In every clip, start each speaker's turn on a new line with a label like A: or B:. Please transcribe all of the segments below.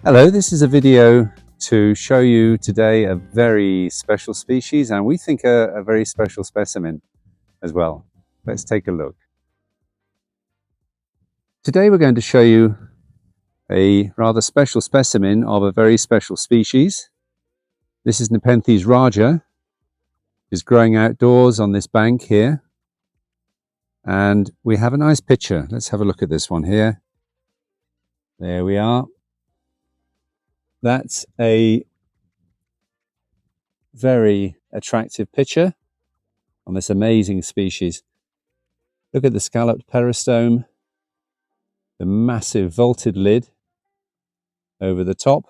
A: Hello, this is a video to show you today a very special species, and we think a very special specimen as well. Let's take a look. Today we're going to show you a rather special specimen of a very special species. This is Nepenthes Rajah. It's growing outdoors on this bank here. And we have a nice picture. Let's have a look at this one here. There we are. That's a very attractive picture on this amazing species. Look at the scalloped peristome, the massive vaulted lid over the top.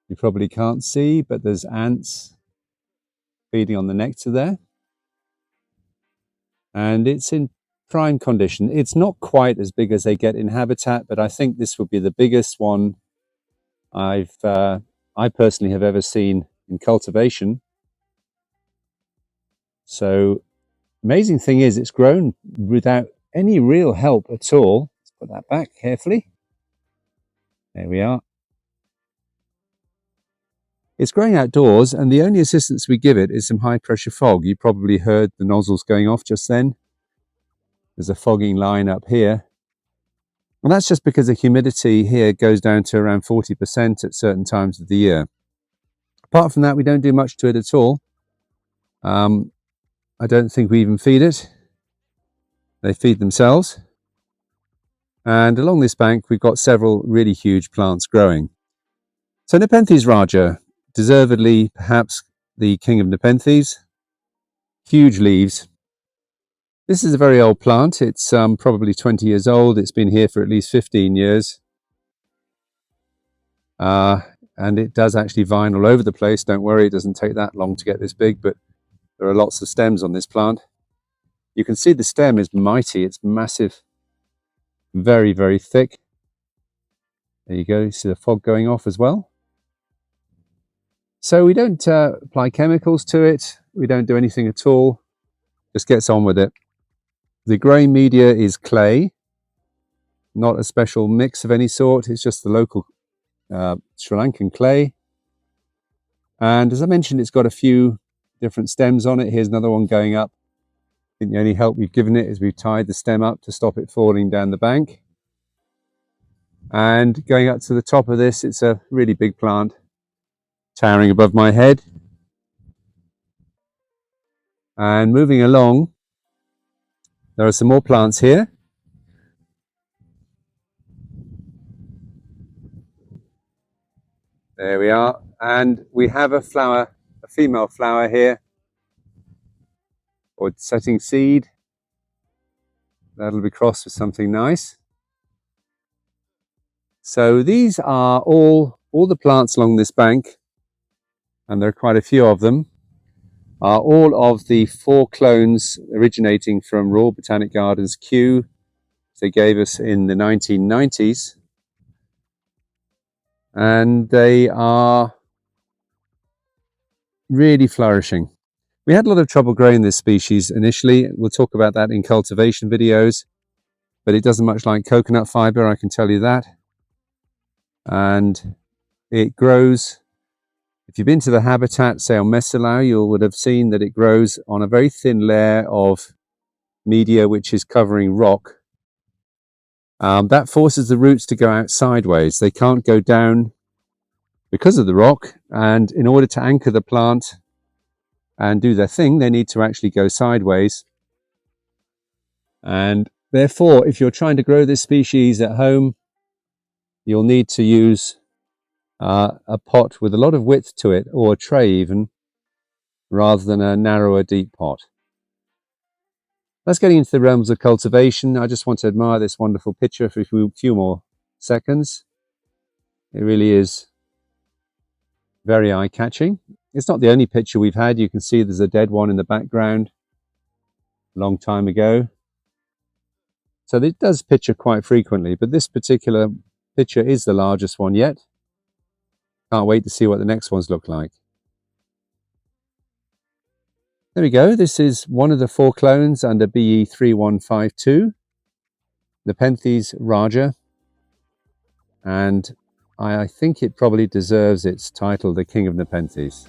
A: You probably can't see, but there's ants feeding on the nectar there. And it's in prime condition. It's not quite as big as they get in habitat, but I think this would be the biggest one I personally have ever seen in cultivation. So amazing thing is it's grown without any real help at all. Let's put that back carefully. There we are. It's growing outdoors, and the only assistance we give it is some high pressure fog. You probably heard the nozzles going off just then. There's a fogging line up here. And that's just because the humidity here goes down to around 40% at certain times of the year. Apart from that, we don't do much to it at all. I don't think we even feed it. They feed themselves. And along this bank, we've got several really huge plants growing. So Nepenthes Rajah, deservedly perhaps the king of Nepenthes. Huge leaves. This is a very old plant. It's probably 20 years old. It's been here for at least 15 years. And it does actually vine all over the place. Don't worry, it doesn't take that long to get this big, but there are lots of stems on this plant. You can see the stem is mighty. It's massive, very, very thick. There you go. You see the fog going off as well. So we don't apply chemicals to it. We don't do anything at all. Just gets on with it. The growing media is clay, not a special mix of any sort. It's just the local Sri Lankan clay. And as I mentioned, it's got a few different stems on it. Here's another one going up. I think the only help we've given it is we've tied the stem up to stop it falling down the bank. And going up to the top of this, it's a really big plant, towering above my head. And moving along, there are some more plants here. There we are. And we have a flower, a female flower here, or setting seed. That'll be crossed with something nice. So these are all the plants along this bank, and there are quite a few of them, are all of the 4 clones originating from Royal Botanic Gardens Kew they gave us in the 1990s. And they are really flourishing. We had a lot of trouble growing this species initially. We'll talk about that in cultivation videos, but it doesn't much like coconut fiber, I can tell you that. And it grows, if you've been to the habitat, say on Mesalau, you would have seen that it grows on a very thin layer of media which is covering rock. That forces the roots to go out sideways. They can't go down because of the rock, and in order to anchor the plant and do their thing, they need to actually go sideways. And therefore, if you're trying to grow this species at home, you'll need to use a pot with a lot of width to it, or a tray even, rather than a narrower, deep pot. That's getting into the realms of cultivation. I just want to admire this wonderful picture for a few more seconds. It really is very eye-catching. It's not the only picture we've had. You can see there's a dead one in the background a long time ago. So it does picture quite frequently, but this particular picture is the largest one yet. Can't wait to see what the next ones look like. There we go. This is one of the 4 clones under BE-3152, Nepenthes Rajah. And I think it probably deserves its title, the King of Nepenthes.